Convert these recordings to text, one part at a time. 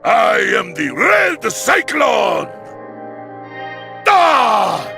I am the Red Cyclone! Ah!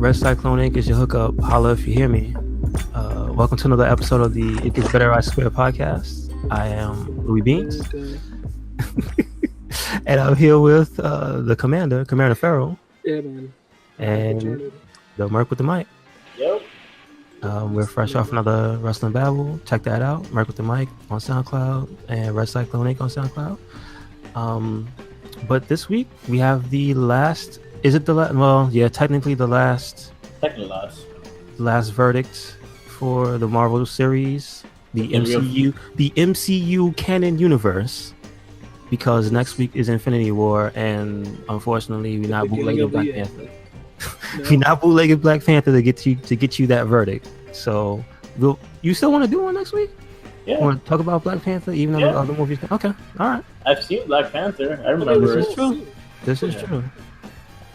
RedCycloneInc is your hookup. Holla if you hear me. Welcome to another episode of the It Gets Better I Swear podcast. I am Louis Beans. And I'm here with the Commander Farrell. Yeah, man. And the Merc with the mic. Yep. We're fresh off another Wrestling Babble. Check that out. Merc with the mic on SoundCloud and RedCycloneInc on SoundCloud. But this week we have the last. Is it the last? Well, yeah, technically the last. Last verdict for the Marvel series, the MCU canon universe, because next week is Infinity War, and unfortunately, we're not bootlegging Black Panther. No. We're not bootlegging Black Panther to get you that verdict. So, you still want to do one next week? Yeah. Want to talk about Black Panther, even though the other movies? Okay, all right. I've seen Black Panther. I remember. This is true. This is true.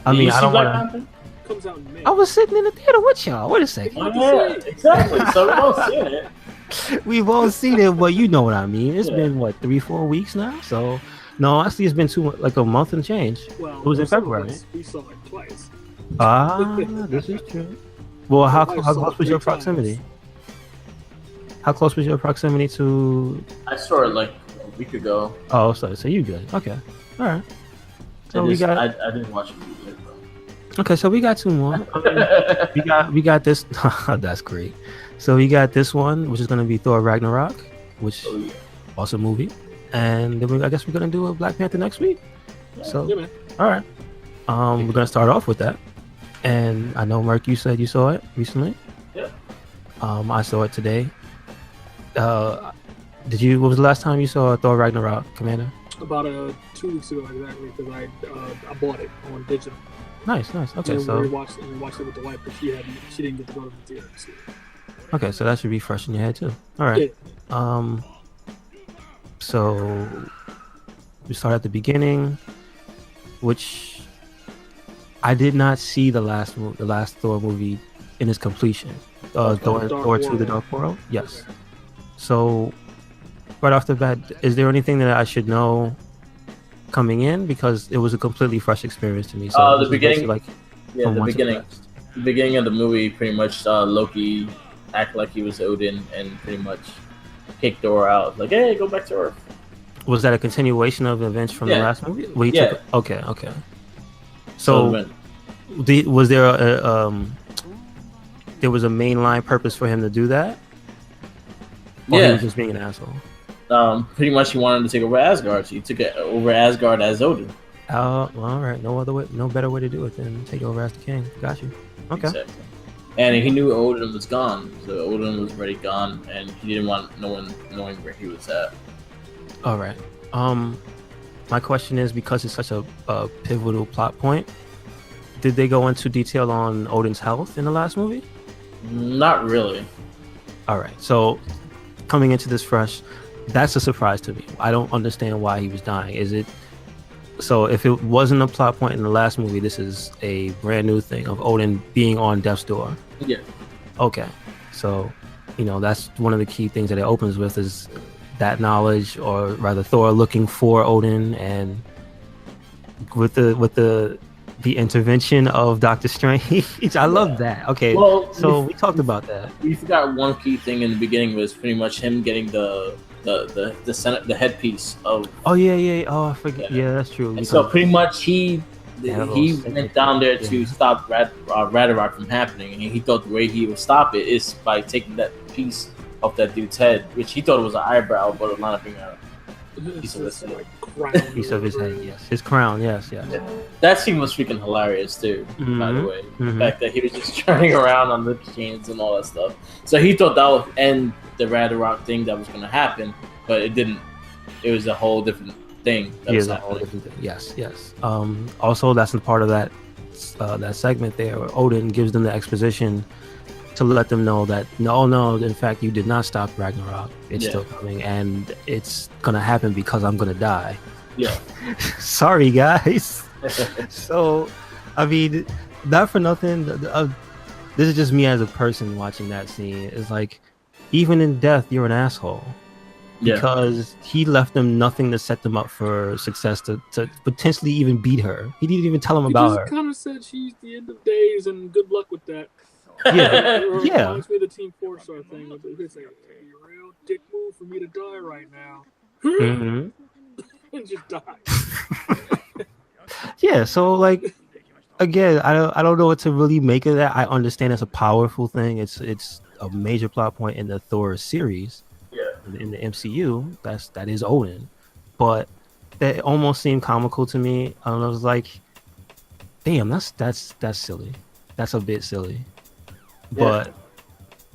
I mean, I don't want to. Comes out in May. I was sitting in the theater with y'all. Wait a second. Yeah, exactly. So we've all seen it. We've all seen it, but you know what I mean. It's been what 3-4 weeks now. So no, actually, it's been like a month and change. Well, it was in February. We saw it twice. This is true. Well, how close was your proximity? How close was your proximity to? I saw it like a week ago. Oh, so you good? Okay, all right. So I didn't watch it. Okay, so we got two more. we got this. That's great. So we got this one, which is going to be Thor Ragnarok, which awesome movie, and then I guess we're going to do a Black Panther next week. So man. All right, we're going to start off with that. And I know, Mark, you said you saw it recently. Yeah. I saw it today. Did you? What was the last time you saw Thor Ragnarok, Commander? About 2 weeks ago, exactly, because I bought it on digital. Nice. Okay, and so we watched it with the wife, but she didn't get to go to the theater. So. Okay, so that should be fresh in your head too. All right. Yeah. So we start at the beginning, which I did not see the last Thor movie in its completion. Thor 2: The Dark World. Yes. So right off the bat, is there anything that I should know coming in, because it was a completely fresh experience to me? So the beginning, the beginning of the movie, pretty much Loki acted like he was Odin and pretty much kicked Thor out. Like, hey, go back to Earth. Was that a continuation of events from the last movie? Okay. So was there there was a mainline purpose for him to do that? Or he was just being an asshole? Pretty much he wanted to take over Asgard. So he took it over Asgard as Odin. Well, all right. No better way to do it than take over as the king. Got you. Okay. Exactly. And he knew Odin was gone, so Odin was already gone, and he didn't want no one knowing where he was at. All right. My question is, because it's such a pivotal plot point, did they go into detail on Odin's health in the last movie? Not really. All right. So coming into this fresh, that's a surprise to me. I don't understand why he was dying. Is it so? If it wasn't a plot point in the last movie, this is a brand new thing of Odin being on death's door. Yeah. Okay. So, that's one of the key things that it opens with, is that knowledge, or rather Thor looking for Odin, and with the intervention of Doctor Strange. I love that. Okay. Well, so we talked about that. We forgot one key thing in the beginning was pretty much him getting the headpiece of. Oh yeah. Oh, I forget. Yeah, that's true. And so pretty much he went down there to stop Ragnarok from happening, and he thought the way he would stop it is by taking that piece of that dude's head, which he thought was an eyebrow, but it wound up being piece of his head. like crown. Piece of his head, yes. His crown, yes. That scene was freaking hilarious too. By the way, the fact that he was just turning around on the chains and all that stuff. So he thought that would end the Ragnarok thing that was going to happen, but it didn't. It was a whole different thing that was happening. Yes. Also, that's a part of that segment there where Odin gives them the exposition to let them know that no, in fact, you did not stop Ragnarok. It's still coming, and it's gonna happen because I'm gonna die. Yeah. Sorry, guys. So, I mean, not for nothing. This is just me as a person watching that scene. It's like, even in death, you're an asshole. Because he left them nothing to set them up for success to potentially even beat her. He didn't even tell them about her. He kind of said she's the end of days and good luck with that. Yeah. Reminds me of the Team 4-star thing. It's like, a real dick move for me to die right now. And just die. Yeah, so like, again, I don't know what to really make of that. I understand it's a powerful thing. It's a major plot point in the Thor series. In the MCU, that is Odin, but that almost seemed comical to me. I don't know, it was like, damn, that's silly. That's a bit silly. But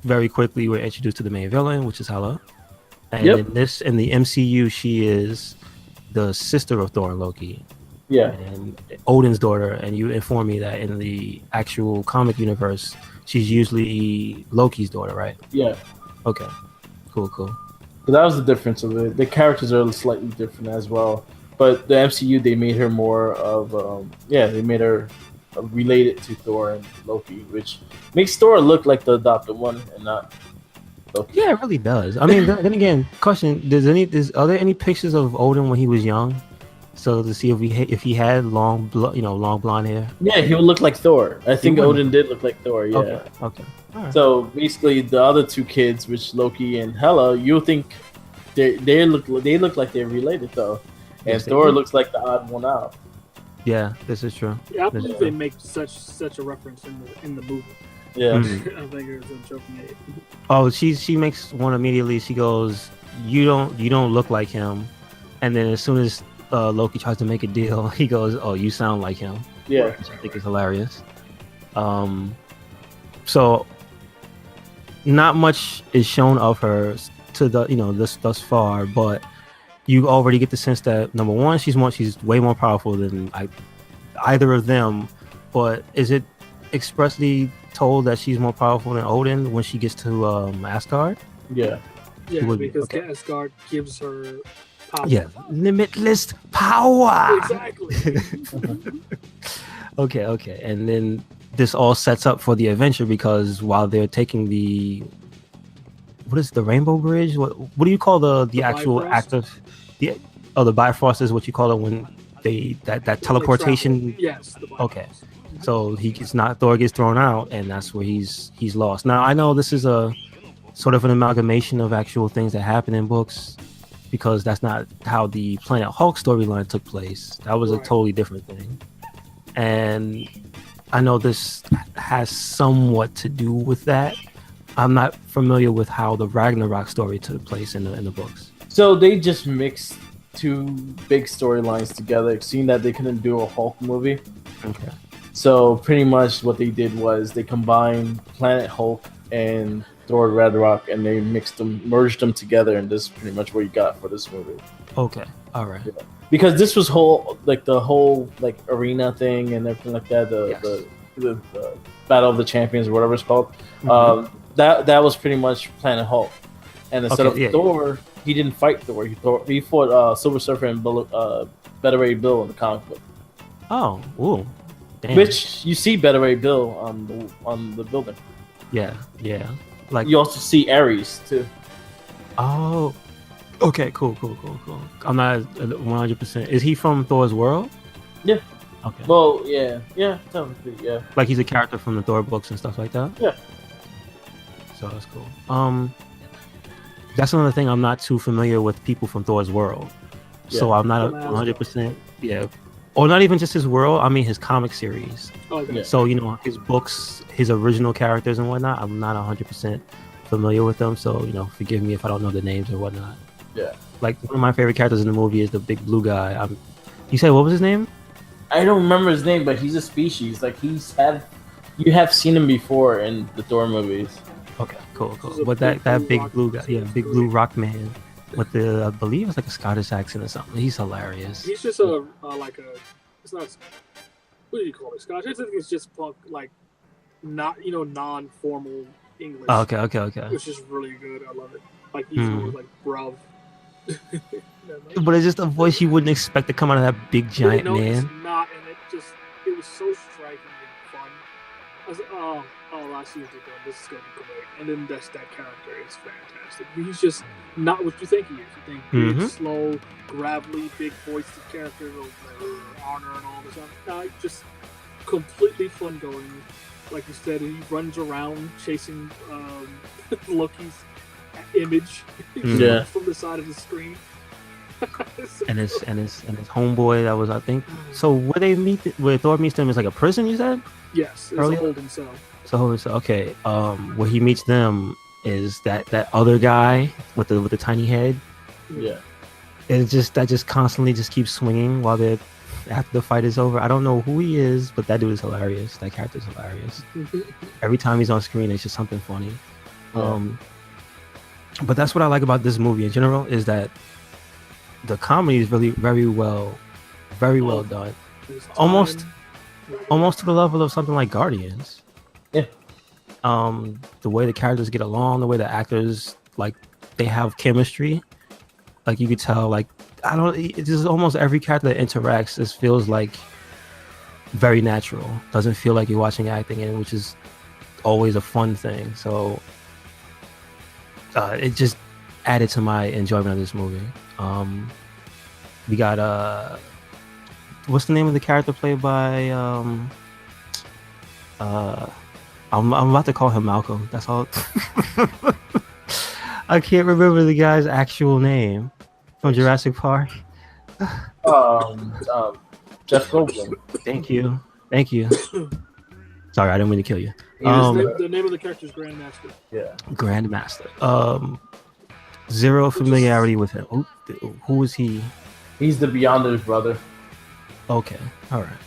very quickly we're introduced to the main villain, which is Hela. And in the MCU, she is the sister of Thor and Loki. Yeah. And Odin's daughter, and you inform me that in the actual comic universe, she's usually Loki's daughter, right? Yeah. Okay. Cool. So that was the difference of it. The characters are slightly different as well. But the MCU, they made her more of, they made her related to Thor and Loki, which makes Thor look like the adopted one and not Loki. Yeah, it really does. I mean, then again, question: are there any pictures of Odin when he was young? So to see if he had long blonde hair. Yeah, he would look like Thor. I think Odin did look like Thor. Yeah. Okay. Right. So basically, the other two kids, which Loki and Hela, you think they look like they're related though, and Thor looks like the odd one out. Yeah, this is true. Yeah, I believe they make such a reference in the movie. Yeah, I think it was a joking aid. Oh, she makes one immediately. She goes, "You don't look like him," and then as soon as Loki tries to make a deal, he goes, "Oh, you sound like him." Yeah, which I think is hilarious. So not much is shown of her to the thus far, but you already get the sense that number one, she's way more powerful than either of them. But is it expressly told that she's more powerful than Odin when she gets to Asgard? Yeah, because Asgard gives her power. Yeah, limitless power. Exactly. Okay, and then this all sets up for the adventure because while they're taking the Rainbow Bridge? What do you call the actual Bifrost? act of the Bifrost is what you call it when that teleportation? Yes. The Bifrost. Okay, so Thor gets thrown out, and that's where he's lost. Now I know this is a sort of an amalgamation of actual things that happen in books because that's not how the Planet Hulk storyline took place. That was a totally different thing, and I know this has somewhat to do with that. I'm not familiar with how the Ragnarok story took place in the books. So they just mixed two big storylines together, seeing that they couldn't do a Hulk movie. Okay. So pretty much what they did was they combined Planet Hulk and Thor Ragnarok, and they merged them together, and this is pretty much what you got for this movie. Okay. All right. Yeah. Because this was the whole arena thing and everything like that. The Battle of the Champions or whatever it's called. Mm-hmm. That was pretty much Planet Hulk, and instead of Thor, he didn't fight Thor. He fought Silver Surfer and Better Ray Bill in the comic book. Oh, ooh, damn. Which you see Better Ray Bill on the building. Yeah. Like you also see Ares too. Oh, okay, cool. I'm not 100%. Is he from Thor's world? Yeah. Okay. Well, yeah, technically, yeah. Like he's a character from the Thor books and stuff like that. Yeah. So that's cool. That's another thing. I'm not too familiar with people from Thor's world, so I'm not 100%. Yeah, or not even just his world. I mean his comic series. Okay. So his books, his original characters and whatnot. I'm not 100% familiar with them. So forgive me if I don't know the names or whatnot. Yeah. Like one of my favorite characters in the movie is the big blue guy. You said what was his name? I don't remember his name, but he's a species. Like you have seen him before in the Thor movies. Okay, cool. He's a But big that blue big rock blue guy, man. yeah, big blue rock man with the I believe it's like a Scottish accent or something. He's hilarious. He's just it's not, what do you call it? Scotch? I think it's just like not non-formal English. Oh, okay. Which is really good. I love it. Like even with like bruv. But it's just a voice you wouldn't expect to come out of that big giant no, man. It's not, and it was so striking and fun. I was like, oh, I see what they're doing. This is gonna be great. And then that character is fantastic. He's just not what you think he is. You think big, slow, gravelly, big voiced character, honor and all this stuff. No, just completely fun going. Like you said, he runs around chasing Loki's image from the side of the screen. and his homeboy that was, I think, so where Thor meets them is like a prison, you said? Yes, it's earlier? a holding cell. So okay, where he meets them is that other guy with the tiny head. Yeah. And that just constantly just keeps swinging while after the fight is over. I don't know who he is, but that dude is hilarious. That character is hilarious. Every time he's on screen, it's just something funny. But that's what I like about this movie in general, is that the comedy is really very well done. Almost to the level of something like Guardians. Yeah. The way the characters get along, the way the actors, like, they have chemistry. Like, you could tell, like, it's just almost every character that interacts, it feels like very natural. Doesn't feel like you're watching acting, which is always a fun thing. So it just added to my enjoyment of this movie. We got what's the name of the character played by I'm about to call him Malcolm. That's all. I can't remember the guy's actual name from Jurassic Park. Jeff Goldblum. Thank you. Sorry, I didn't mean to kill you. The name of the character is Grandmaster. Yeah. Grandmaster. Zero familiarity with him. Who is he? He's the Beyonder's brother. Okay, all right.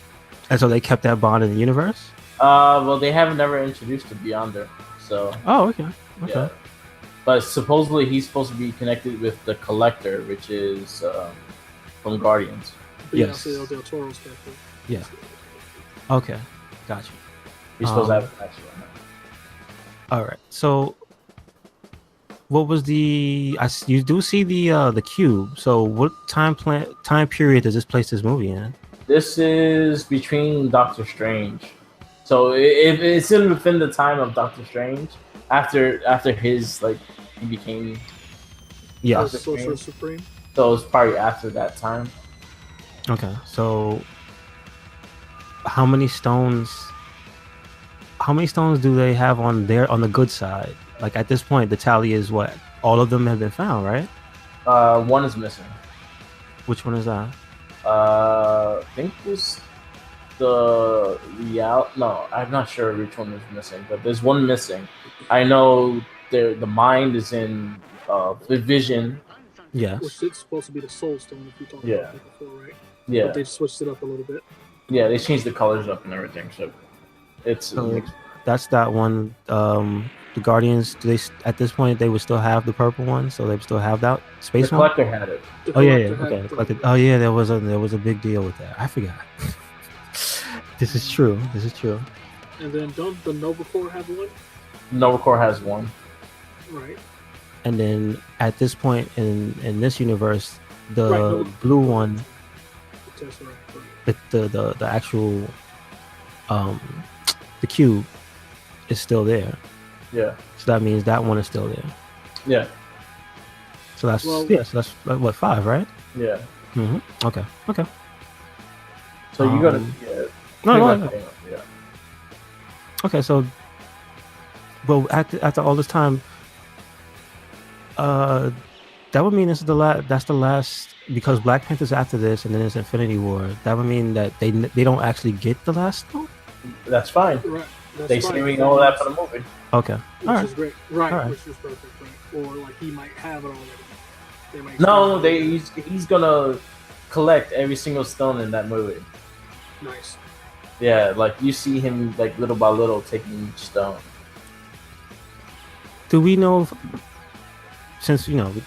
And so they kept that bond in the universe? Well, they haven't never introduced the Beyonder, so. Oh, okay. Yeah. But supposedly he's supposed to be connected with the Collector, which is from Guardians. Yes. Del Toro's character. Yeah. Okay, gotcha. He's supposed to have a connection right now. All right. So, what was you do see the cube? So, what time period does this place this movie in? This is between Doctor Strange, so it's within the time of Doctor Strange. After his, like, he became Sorcerer Supreme. So it's probably after that time. Okay. So, how many stones do they have on the good side? Like, at this point, the tally is what? All of them have been found, right? One is missing. Which one is that? I think it's the Real. No, I'm not sure which one is missing, but there's one missing. I know the mind is in the Vision. Yes. Which is supposed to be the Soul Stone, if you talked about that before, right? Yeah. But they switched it up a little bit. Yeah, they changed the colors up and everything, so it's. That's that one. The Guardians, do they at this point they would still have the purple one, so they would still have that space one? The Collector had it. Oh yeah, okay. The Collector. Oh yeah, there was a big deal with that. I forgot. This is true. And then don't the Nova Corps have one? Nova Corps has one. Right. And then at this point in this universe, the blue one, the actual the cube is still there. Yeah. So that means that one is still there. Yeah. So that's so that's what, 5, right? Yeah. Mm-hmm. Okay. So you gotta. No. Yeah. Okay, so, well, after all this time, that would mean this is that's the last, because Black Panther's after this, and then it's Infinity War. That would mean that they don't actually get the last one. That's fine. Right. They saving all that for the movie. Okay. Which is great. Right. All right. Which is perfect. Right. Or like he might have it already. They might No, explain he's gonna collect every single stone in that movie. Nice. Yeah, like you see him like little by little taking each stone. Do we know if, since we don't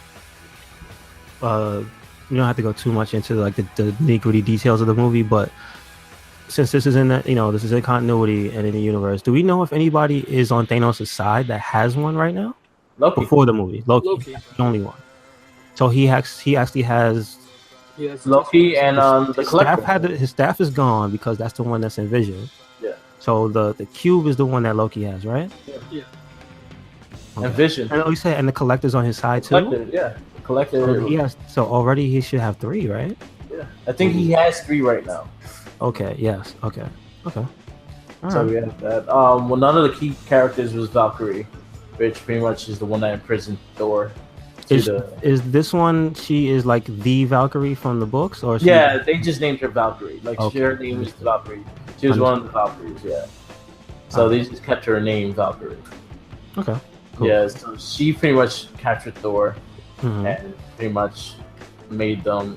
have to go too much into like the nitty-gritty details of the movie, but since this is in that, this is in continuity and in the universe, do we know if anybody is on Thanos' side that has one right now? Loki. Before the movie, Loki. That's the only one. So he actually has. Yes. Loki and the Collector. His staff is gone because that's the one that's in Vision. Yeah. So the cube is the one that Loki has, right? Yeah. Okay. And Vision. And you say, and the Collector's on his side too. Collector. So already he should have 3, right? Yeah. I think he has 3 right now. Okay. Yes. Okay. All So right. we have that. Well, none of the key characters was Valkyrie, which pretty much is the one that imprisoned Thor. Is this one? She is like the Valkyrie from the books, or they just named her Valkyrie. Like Okay. her name was Valkyrie. She was one of the Valkyries. Yeah. So they just kept her name Valkyrie. Okay. Cool. Yeah. So she pretty much captured Thor Mhm. and pretty much made them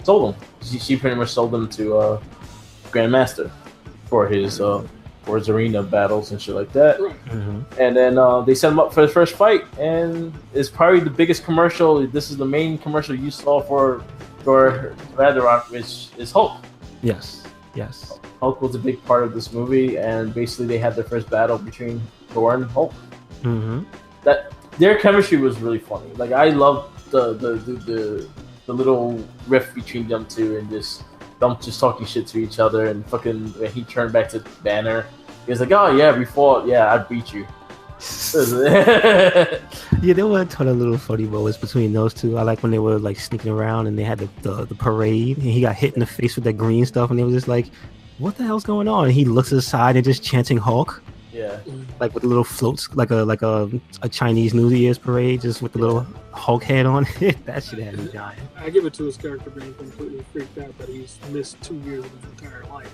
sold them. She pretty much sold them to Grandmaster for his arena battles and shit like that. Mhm. And then they set him up for the first fight, and it's probably the biggest commercial. This is the main commercial you saw for Ragnarok, which is Hulk. Yes. Hulk was a big part of this movie, and basically they had their first battle between Thor and Hulk. Mm-hmm. That their chemistry was really funny. Like I loved the little riff between them two, and them just talking shit to each other, and fucking when he turned back to Banner, he was like, "Oh yeah, we fought. Yeah, I beat you." Yeah, there were a ton of little funny moments between those two. I like when they were like sneaking around and they had the parade, and he got hit in the face with that green stuff, and they was just like, "What the hell's going on?" And he looks aside and just chanting Hulk. Yeah. Like with the little floats, like a Chinese New Year's parade, just with the little Hulk head on it. That shit had me dying. I give it to his character being completely freaked out that he's missed 2 years of his entire life.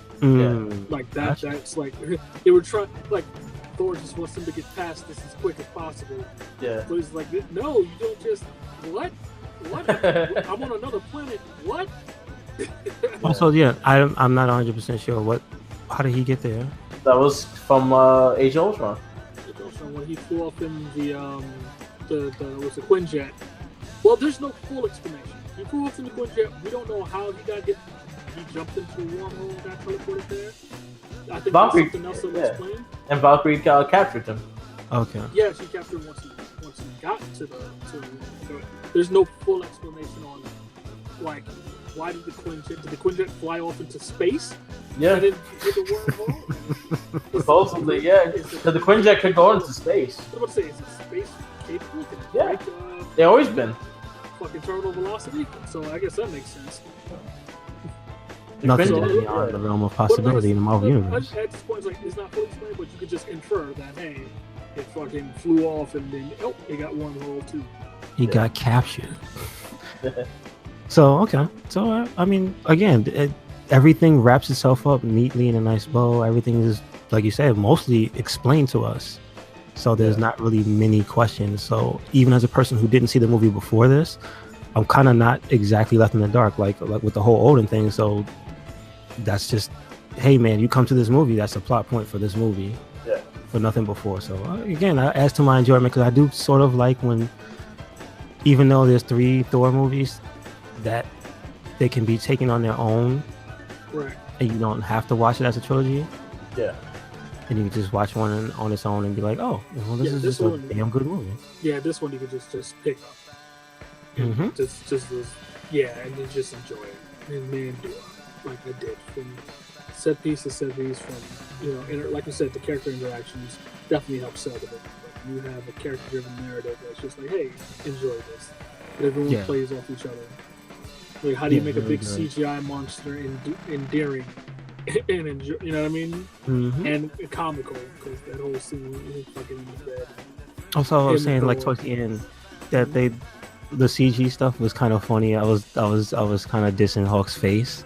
Like that. Gotcha. That's like they were trying. Like Thor just wants him to get past this as quick as possible. Yeah. So he's like, no, you don't just what? I'm on another planet. What? Also, yeah, I'm not 100% sure how did he get there? That was from Age of Ultron. When he flew off in the Quinjet. Well, there's no full explanation. He flew off in the Quinjet. We don't know how he jumped into a wormhole and got teleported there. I think Valkyrie, there's something else that was explained. And Valkyrie captured him. Okay. Yeah, she captured him once he got to the. There's no full explanation on like why did the Quinjet fly off into space? Yeah. Did the wormhole? Supposedly, yeah. Because the Quinjet could go into space. What about to say? Is it space capable? Can it Yeah. break, They've always been. fucking terminal velocity? So I guess that makes sense. Nothing Quinjet, is beyond the realm of possibility in the Marvel universe. At this point, it's not fully explained, but you could just infer that hey, it fucking flew off and then it got wormhole too. He got captured. So okay. So I mean, again, everything wraps itself up neatly in a nice bow. Everything is, like you said, mostly explained to us. So there's not really many questions. So even as a person who didn't see the movie before this, I'm kind of not exactly left in the dark, like with the whole Odin thing. So that's just, hey man, you come to this movie, that's a plot point for this movie. Yeah. For nothing before. So again, adds to my enjoyment because I do sort of like when, even though there's 3 Thor movies, that they can be taken on their own. Right. And you don't have to watch it as a trilogy. Yeah. And you can just watch one on its own and be like, oh, well, this is just a damn good movie. Yeah, this one you could just pick up. Mm-hmm. And then just enjoy it. And man, do it like I did. From set piece to set piece, from like you said, the character interactions definitely help sell the movie. Like you have a character-driven narrative that's just like, hey, enjoy this. But everyone plays off each other. Like, how do you make a big CGI monster endearing and enjoy, you know what I mean? Mm-hmm. And comical, because that whole scene is fucking in the bed. Also, I was saying, like towards the end, that the CG stuff was kind of funny. I was kind of dissing Hulk's face.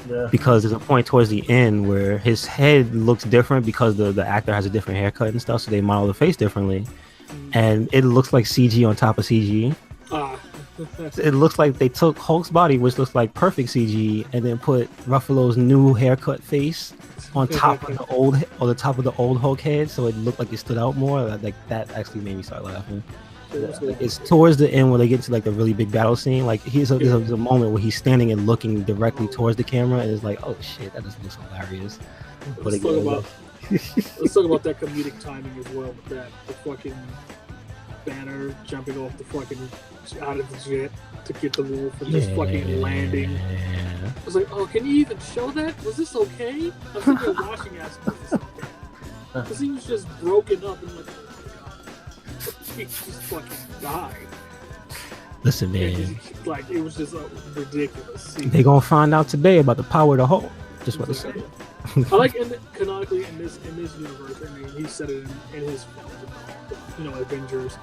Yeah. Because there's a point towards the end where his head looks different because the actor has a different haircut and stuff, so they model the face differently, and it looks like CG on top of CG. It looks like they took Hulk's body, which looks like perfect CG, and then put Ruffalo's new haircut face on top of the top of the old Hulk head, so it looked like it stood out more. Like that actually made me start laughing. Like, it's towards the end where they get to like the really big battle scene. Like there's a moment where he's standing and looking directly towards the camera, and it's like, oh shit, that just looks hilarious. Let's talk about that comedic timing as well. With that, the fucking Banner jumping off the fucking out of the jet to get the wolf and just fucking landing. I was like, oh, can you even show that? Was this okay? I was thinking of watching asking, was this okay? Because he was just broken up and like, he just fucking died. Listen, man. Like, it was just ridiculous. They gonna find out today about the power of the Hulk. Just what to say. I like canonically in this universe. I mean, he said it in his films, Avengers.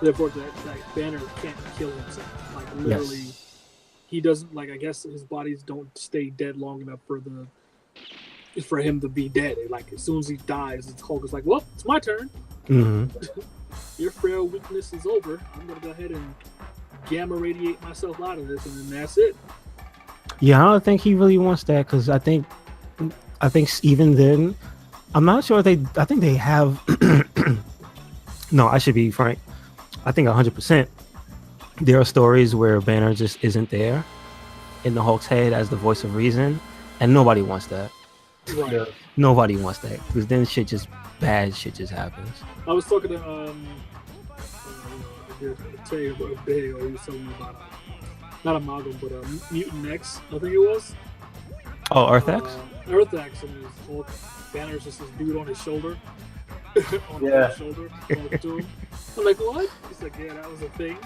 Therefore, that Banner can't kill himself. Like literally, he doesn't. Like I guess his bodies don't stay dead long enough for him to be dead. Like as soon as he dies, it's Hulk is like, well, it's my turn. Mm-hmm. Your frail weakness is over. I'm gonna go ahead and gamma radiate myself out of this, and then that's it. Yeah, I don't think he really wants that because I think even then, I'm not sure I think they have. No, I should be frank. I think 100%. There are stories where Banner just isn't there in the Hulk's head as the voice of reason, and nobody wants that. Right. Yeah. Nobody wants that because then bad shit just happens. I was talking to Tay about a video. He was telling me about not Amalgam, but Mutant X. I think it was. Oh, Earth X. Earth X, and his Hulk Banner's just this dude on his shoulder. On his shoulder. I'm like, what? He's like, yeah, that was a thing.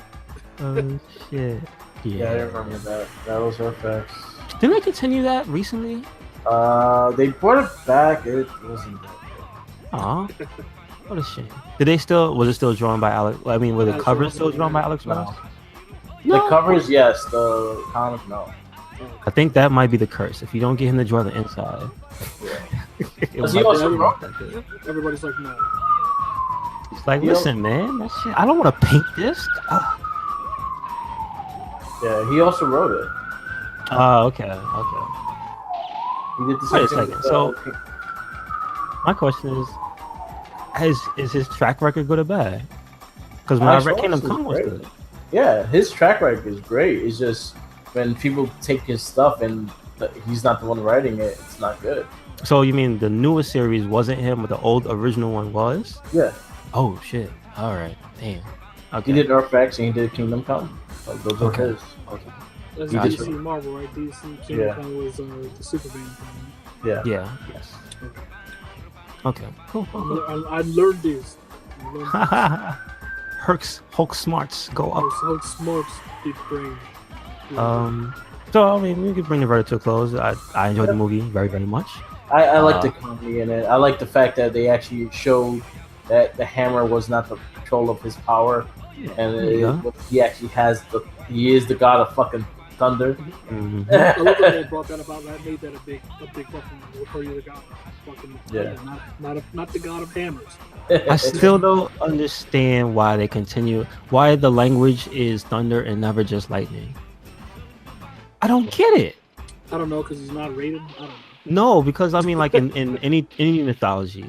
Oh shit. Yeah, I remember that. That was Earth X. Didn't they continue that recently? They brought it back. It wasn't that good. Aw. What a shame. Was it still drawn by Alex? I mean, were the covers still drawn by Alex Ross? No. The covers, yes. The comic, no. I think that might be the curse. If you don't get him to draw the inside. Everybody's like, no. He's like, listen, man, that shit, I don't want to paint this. Yeah, he also wrote it. Oh, okay. He did the Wait a second. So, my question is his track record good or bad? Because when I read Kingdom Come was good. Yeah, his track record is great. It's just when people take his stuff and he's not the one writing it, it's not good. So you mean the newest series wasn't him, but the old original one was? Yeah. Oh shit! All right, damn. Okay. He did Earth X and he did Kingdom Come. Like those are his. Okay. That's DC Marvel, right? DC Kingdom Come was the Superman thing. Yeah. Yeah. Yes. Okay. Cool. I learned this. Hulk smarts go up. Hulk smarts, big brain. So I mean, we could bring the verdict to a close. I enjoyed the movie very, very much. I like the comedy in it. I like the fact that they actually showed that the hammer was not the control of his power, and he actually he is the god of fucking thunder. Mm-hmm. I love that they brought that about. That made that a big fucking. We'll call you the god of fucking thunder, not the god of hammers. I still don't understand why they continue. Why the language is thunder and never just lightning. I don't get it. I don't know because he's not rated. I don't know. No, because I mean, like in any mythology,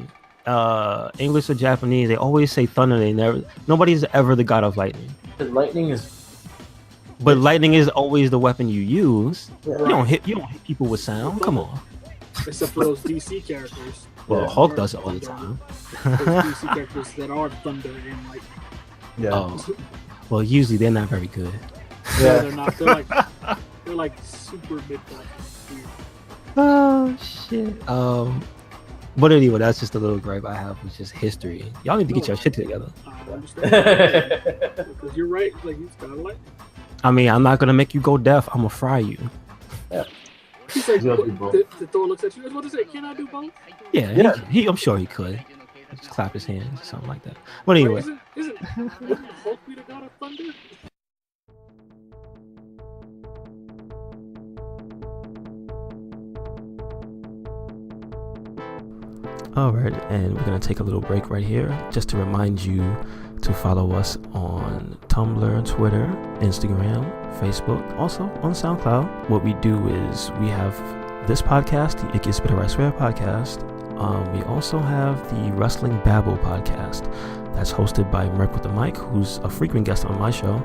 English or Japanese, they always say thunder. Nobody's ever the god of lightning. Lightning is. But lightning is always the weapon you use. Yeah. You don't hit people with sound. Come on. Except for those DC characters. Well, Hulk does it all the time. Those DC characters that are thunder and lightning. Yeah. Oh. Well, usually they're not very good. Yeah, they're not. They're like super mid-level. Oh shit. But anyway, that's just a little gripe I have with just history. Y'all need to get your shit together. I understand. Because you're right. Like he's got lightning. I mean, I'm not gonna make you go deaf. I'm gonna fry you. Yeah. He's like, the Thor looks at you. What to say? Can I do both? Yeah. I'm sure he could. Just clap his hands, or something like that. But anyway, isn't Hulk be the god of thunder? All right, and we're going to take a little break right here just to remind you to follow us on Tumblr, Twitter, Instagram, Facebook, also on SoundCloud. What we do is we have this podcast, the It Gets Better I Swear podcast. We also have the Wrestling Babble podcast that's hosted by Merc with the Mic, who's a frequent guest on my show,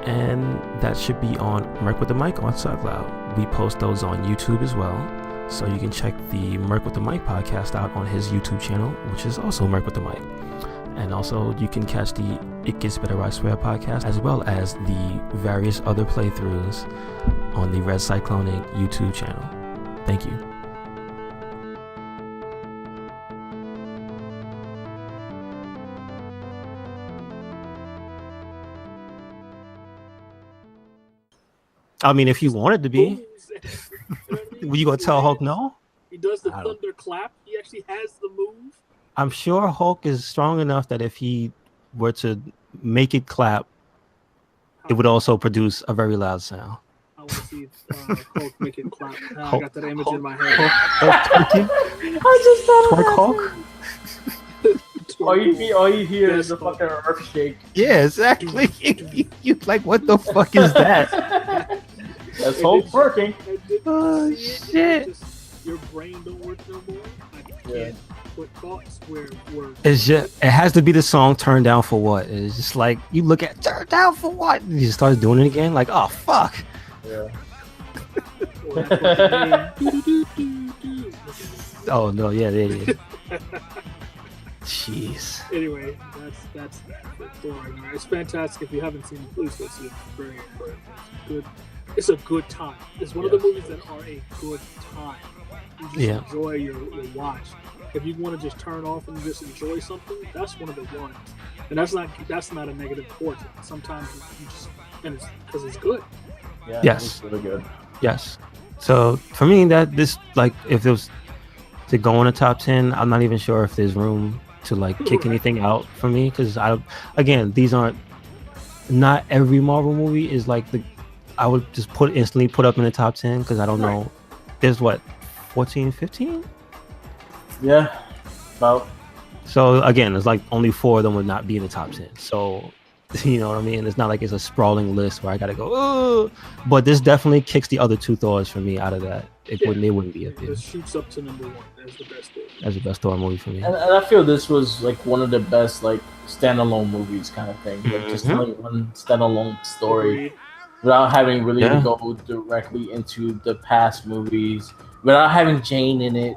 and that should be on Merc with the Mic on SoundCloud. We post those on YouTube as well, so you can check the Merc with the Mic podcast out on his YouTube channel, which is also Merc with the Mic. And also you can catch the It Gets Better I Swear podcast as well as the various other playthroughs on the RedCycloneInc YouTube channel. Thank you. I mean, if you wanted to be, were you gonna tell Hulk no? He does the thunder clap. He actually has the move. I'm sure Hulk is strong enough that if he were to make it clap, it would also produce a very loud sound. I want to see Hulk make it clap. I got that image in my head. I just thought Hulk. All you hear is the fucking earth shake. Yeah, exactly. You like, what the fuck is that? That's Hulk working. Oh shit! Your brain don't work no more. I can't put thoughts where it's just, it has to be the song "Turn Down for What." It's just like you look at "Turn Down for What," and you just start doing it again. Like, oh fuck. Yeah. Oh no! Yeah, there it is. Jeez. Anyway, that's that for Thor Ragnarok. It's fantastic. If you haven't seen it, please go see it. It's very good. It's a good time. It's one of the movies that are a good time. You just enjoy your watch. If you want to just turn off and just enjoy something, that's one of the ones. And that's not a negative towards it. Sometimes you just, and it's because it's good. Yeah, yes. It's really good. Yes. So for me, that this, like, if it was to go in the top 10, I'm not even sure if there's room to like kick anything out for me, because these aren't, not every Marvel movie is like I would just instantly put up in the top 10, because I don't know. There's what, 14, 15? Yeah, about. So again, it's like only 4 of them would not be in the top 10. So, you know what I mean? It's not like it's a sprawling list where I gotta go, oh, but this definitely kicks the other 2 Thors for me out of that. It wouldn't be up there. It shoots up to number 1 as the best Thor. As the best Thor movie for me. And I feel this was like one of the best like standalone movies kind of thing. Like just telling one standalone story without having really to go directly into the past movies, without having Jane in it.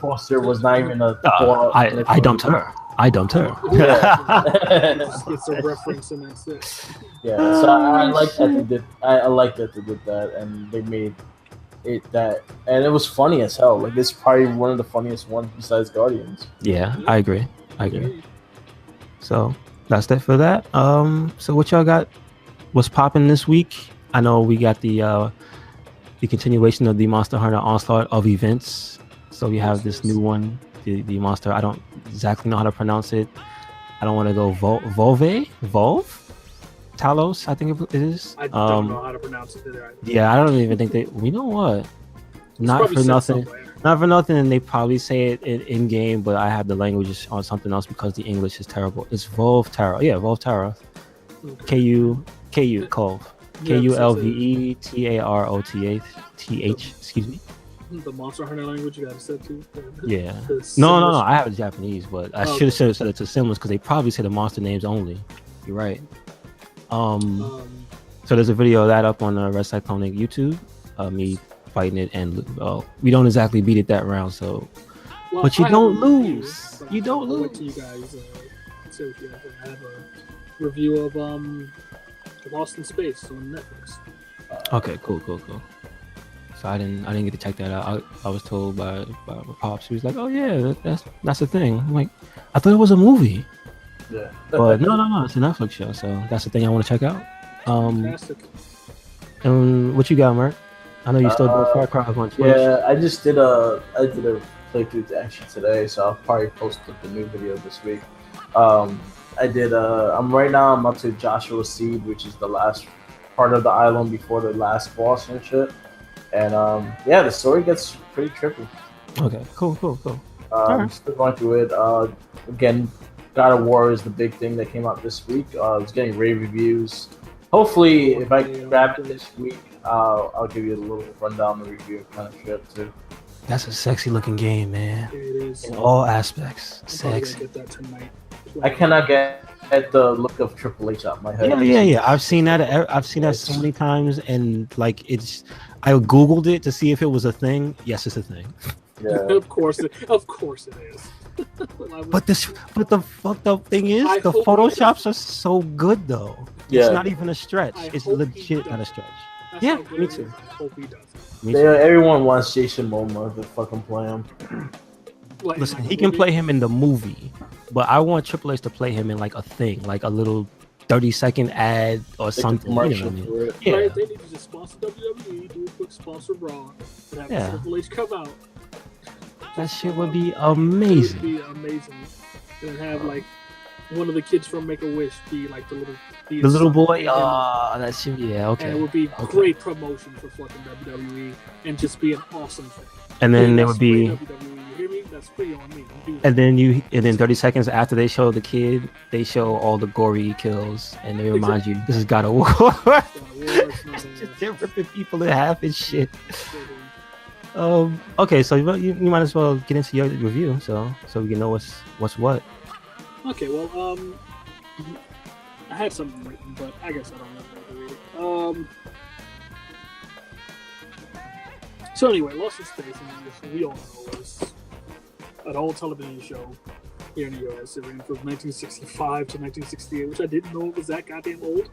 Foster was not even a Thor. I dumped her. It's a reference and that's it. Yeah, so I like that they did. I like that they did that, and they made it that, and it was funny as hell. Like, it's probably one of the funniest ones besides Guardians. Yeah, I agree. So that's it for that. So what y'all got? What's popping this week? I know we got the continuation of the Monster Hunter Onslaught of events. So we have this new one, the monster. I don't exactly know how to pronounce it. I don't want to go Volve? Talos, I think it is. I don't know how to pronounce it either. Yeah, I don't even think you know what? Not for nothing. Not for nothing, and they probably say it in game, but I have the language on something else because the English is terrible. It's Volve Tara. Yeah, Volve Tara. Kulve. KULVETAROTH. Excuse me. The Monster Hunter language you gotta set to. Yeah. No. I have it Japanese, but I should have said it to symbols because they probably say the monster names only. You're right. So there's a video of that up on RedCycloneInc YouTube. Me fighting it, and we don't exactly beat it that round. So, but you don't lose. You don't lose. What to you guys? So I have a review of Lost in Space on Netflix. Okay, cool. So I didn't get to check that out. I was told by my pops. He was like, "Oh yeah, that's the thing." I'm like, I thought it was a movie. Yeah. But no, it's a Netflix show. So that's the thing I want to check out. Fantastic. And what you got, Mark? I know you still doing Far Cry on Twitch. Yeah, I did a playthrough actually today, so I'll probably post up the new video this week. I'm up to Joshua Seed, which is the last part of the island before the last boss and shit. And the story gets pretty trippy. Okay, cool. Alright. Still going through it. Again, God of War is the big thing that came out this week. It's getting rave reviews. Hopefully, if I grab it this week, I'll give you a little rundown the review kind of trip too. That's a sexy looking game, man. It is. In all aspects, I'm probably gonna sexy. get that tonight. I cannot get the look of Triple H out my head. Yeah. I've seen that. I've seen that so many times, and like it's. I googled it to see if it was a thing. Yes, it's a thing. Yeah. Of course it is. But the fucked up thing is I the hope photoshops are so good though. Yeah. It's not even a stretch. I It's hope he legit not a does. stretch. That's Yeah, how good me it too. is. I hope he does. Me too. Everyone wants Jason Momoa to fucking play him. Like, Listen, like he a can movie. play him in the movie, but I want Triple H to play him in like a thing, like a little 30-second ad or Like a something. You know commercial what I mean? for it. Yeah. Right, they need to just sponsor WWE, do a quick sponsor Raw, and have Yeah. Triple H come out. That shit would be It amazing. would be amazing. And have like one of the kids from Make a Wish be like the The little boy, and that shit, yeah, okay. and it would be great promotion for fucking WWE and just be an awesome thing. And then And there that's would be, free WWE. You hear me? That's free on me. You do and then 30 seconds after they show the kid, they show all the gory kills, and they remind you this is God of War. that. Just they're ripping people in half and shit. Okay, so you might as well get into your review, so we can know what's what. Okay, well, I had something written, but I guess I don't know how to read it. So anyway, Lost in Space, and we all know, was an old television show here in the US. It ran from 1965 to 1968, which I didn't know it was that goddamn old.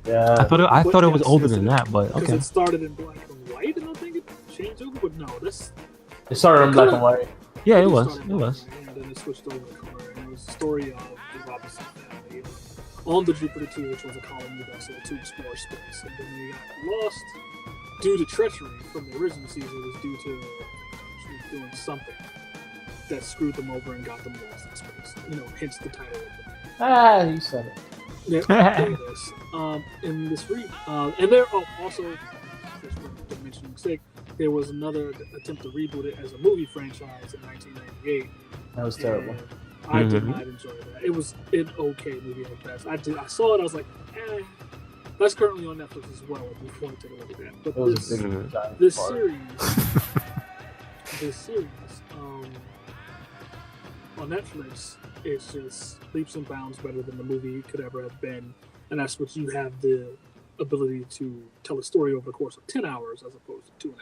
Yeah. I thought it was yes, older yes, than it that, but Because okay. it started in black and white, and I think it changed over. But no, this It started in black and white. Yeah, it It was. started It was. black and white, and then it switched over to color, and it was the story of the Robinson family on the Jupiter 2, which was a colony vessel to explore space, and then they got lost due to treachery from the original season. It was due to she was doing something that screwed them over and got them lost in space. Hence the title of it. You said it. Yeah, there it is. In this and there also, just for mentioning sake, there was another attempt to reboot it as a movie franchise in 1998. That was terrible. And I did not enjoy that. It was an okay movie at best. I saw it. I was like, That's currently on Netflix as well. If you want to take a look at that. But It was a big giant this part. series, on Netflix, it's just leaps and bounds better than the movie could ever have been, and that's what you have the ability to tell a story over the course of 10 hours as opposed to 2.5.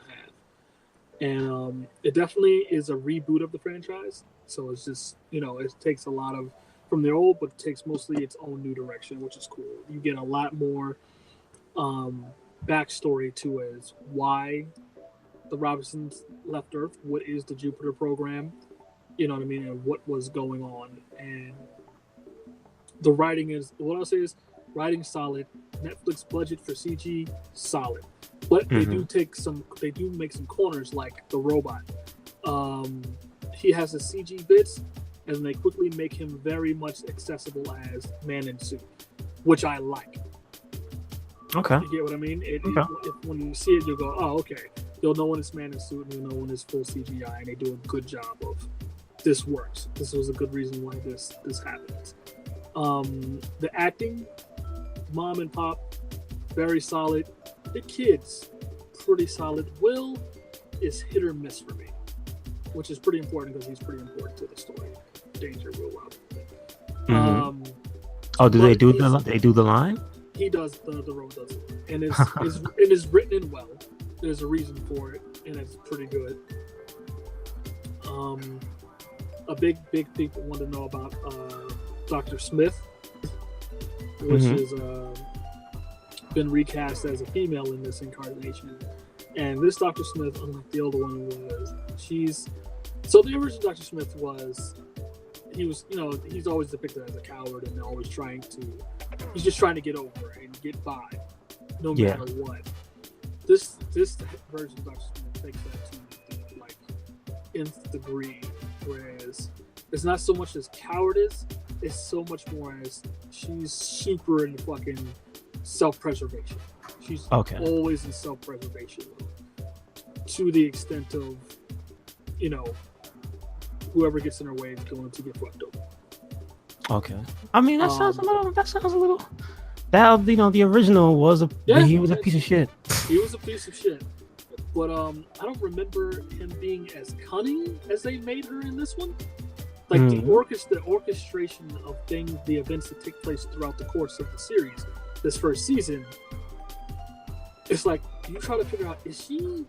And it definitely is a reboot of the franchise. So it's just, it takes a lot of from the old, but it takes mostly its own new direction, which is cool. You get a lot more backstory to as why the Robinsons left Earth, what is the Jupiter program, you know what I mean, and what was going on. And the writing is, what I'll say is, writing solid. Netflix budget for CG solid, but they do make some corners, like the robot. He has the CG bits, and they quickly make him very much accessible as man in suit, which I like. Okay. You get what I mean? When you see it, you'll go, oh, okay. You'll know when it's man in suit, and you'll know when it's full CGI, and they do a good job of this works. This was a good reason why this happens. The acting, mom and pop, very solid. The kids, pretty solid. Will is hit or miss for me, which is pretty important because he's pretty important to the story. Danger, Will Robinson. They do the line? He does the road does it, and it is written in well. There's a reason for it, and it's pretty good. A big people want to know about Dr. Smith, which is been recast as a female in this incarnation. And this Dr. Smith, unlike the older one, so the original Dr. Smith he's always depicted as a coward and he's just trying to get over and get by, no matter what. This version of Dr. Smith takes that to the, like, nth degree, whereas it's not so much as cowardice, it's so much more as she's super in fucking self-preservation. She's always in self-preservation to the extent of, whoever gets in her way is going to get fucked over. Okay. I mean, that sounds a little. That, you know, the original was he was a piece of shit. He was a piece of shit. But I don't remember him being as cunning as they made her in this one. Like the orchestration of things, the events that take place throughout the course of the series, this first season, it's like you try to figure out, is she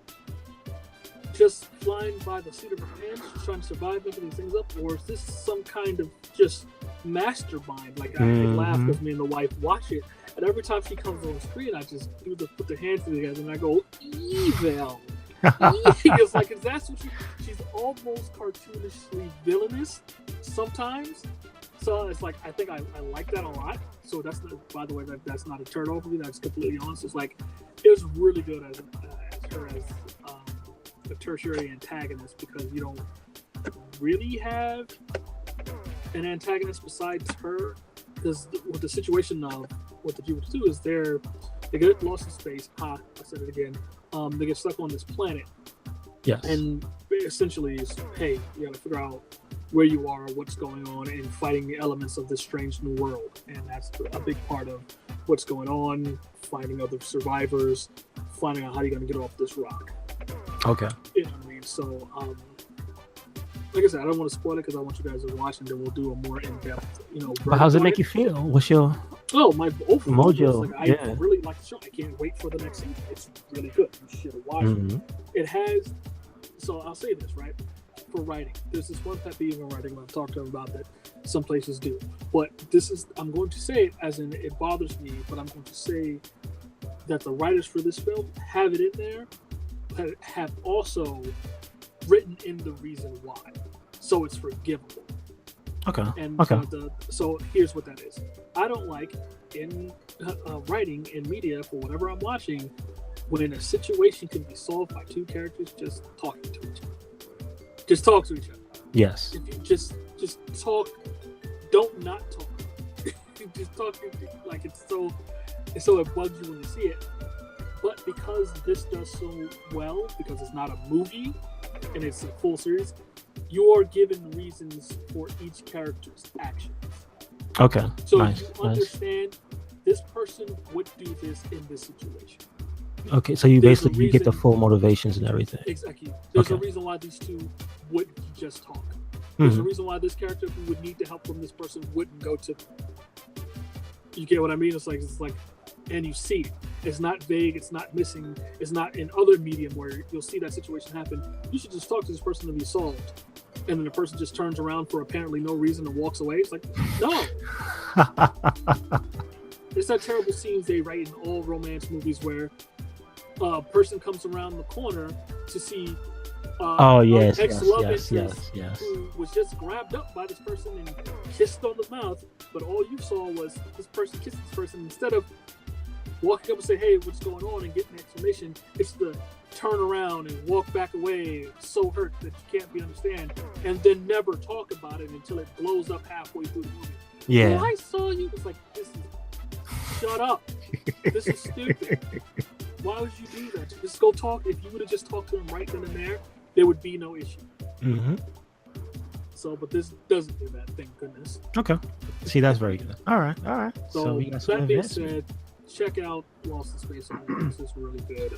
just flying by the seat of her pants, just trying to survive, making these things up, or is this some kind of just mastermind? Like I laugh because me and the wife watch it, and every time she comes on screen, I just put the hands together and I go, evil. It's like, that's what she's almost cartoonishly villainous sometimes. So it's like, I think I like that a lot. So that's not, by the way, that's not a turn over me. That's completely honest. It's like, it was really good as her as a tertiary antagonist, because you don't really have an antagonist besides her. Because with the situation of what the people do is they get lost in space. I said it again. They get stuck on this planet. Yes. And essentially is, hey, you gotta figure out where you are, what's going on, and fighting the elements of this strange new world. And that's a big part of what's going on, finding other survivors, finding out how you're gonna get off this rock. Okay. You know what I mean? So, like I said, I don't want to spoil it because I want you guys to watch, and then we'll do a more in-depth, But how does it make you feel? What's your my mojo? Like, I really like the show. I can't wait for the next season. It's really good. You should watch it. It has. So I'll say this, right? For writing, there's this one type of even writing I've talked to them about that some places do. But I'm going to say it as in it bothers me, but I'm going to say that the writers for this film have it in there, but have also written in the reason why, so it's forgivable. Okay. And okay. So here's what that is. I don't like in writing in media for whatever I'm watching when a situation can be solved by two characters just talking to each other. Just talk to each other. Yes. If you just talk, don't not talk. Just talk like it's so it bugs you when you see it. But because this does so well, because it's not a movie and it's a full series, you are given reasons for each character's actions. Okay. So you understand this person would do this in this situation. Okay, so you get the full motivations and everything. Exactly. There's a reason why these two wouldn't just talk. There's a reason why this character who would need the help from this person wouldn't go to them. You get what I mean? It's like, and you see it. It's not vague. It's not missing. It's not in other medium where you'll see that situation happen. You should just talk to this person to be solved. And then the person just turns around for apparently no reason and walks away. It's like, no. It's that terrible scenes they write in all romance movies where a person comes around the corner to see ex-love interest who was just grabbed up by this person and kissed on the mouth, but all you saw was this person kiss this person. Instead of walking up and say, hey, what's going on, and getting an explanation, it's the turn around and walk back away, so hurt that you can't understand, and then never talk about it until it blows up halfway through the movie. Yeah. Oh, I saw you. It's like, shut up. This is stupid. Why would you do that? Just go talk. If you would have just talked to him right then and there would be no issue. So, but this doesn't do that, thank goodness. Okay. See, that's very good. All right. So that being said, check out Lost in Space on Netflix. It's really good.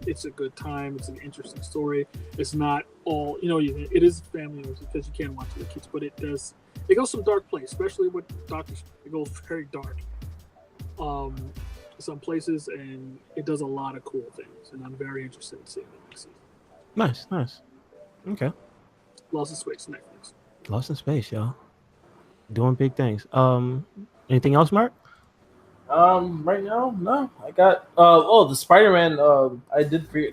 It's a good time. It's an interesting story. It's not all, it is family because you can watch it with kids, but it goes some dark place, especially with Doctor. It goes very dark. Some places, and it does a lot of cool things, and I'm very interested in seeing it next season. Nice. Okay. Lost in Space, Netflix. Lost in Space, y'all. Doing big things. Anything else, Mark? Right now, no. I got the Spider-Man. I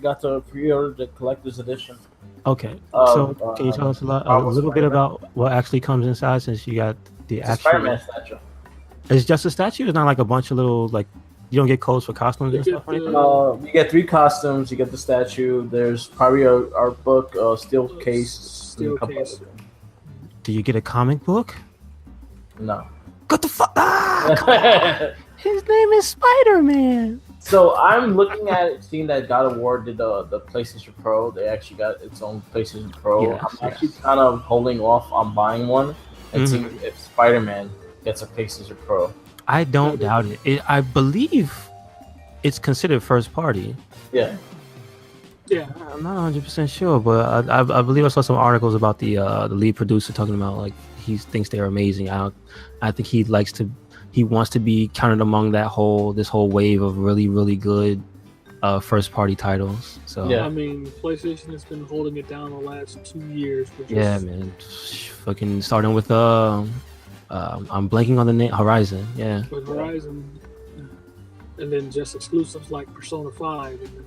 got to pre-order the collector's edition. Okay. So can you tell us a little bit about what actually comes inside, since you got the actual Spider-Man statue? It's just a statue. It's not like a bunch of little you don't get codes for costumes and stuff. You get 3 costumes. You get the statue. There's probably our book, steel case. Do you get a comic book? No. What the fuck? His name is Spider-Man. So I'm looking at it, seeing that God of War did the PlayStation Pro. They actually got its own PlayStation Pro. Yes, I'm actually kind of holding off on buying one and seeing if Spider-Man gets a PlayStation Pro. I don't doubt it. I believe it's considered first party. Yeah. Yeah. I'm not 100% sure, but I believe I saw some articles about the lead producer talking about like he thinks they're amazing. I think he wants to be counted among this whole wave of really, really good first party titles. So Yeah. I mean, PlayStation has been holding it down the last 2 years. Yeah, man. Fucking starting with I'm blanking on the name. Horizon. Yeah. With Horizon, and then just exclusives like Persona 5, and then,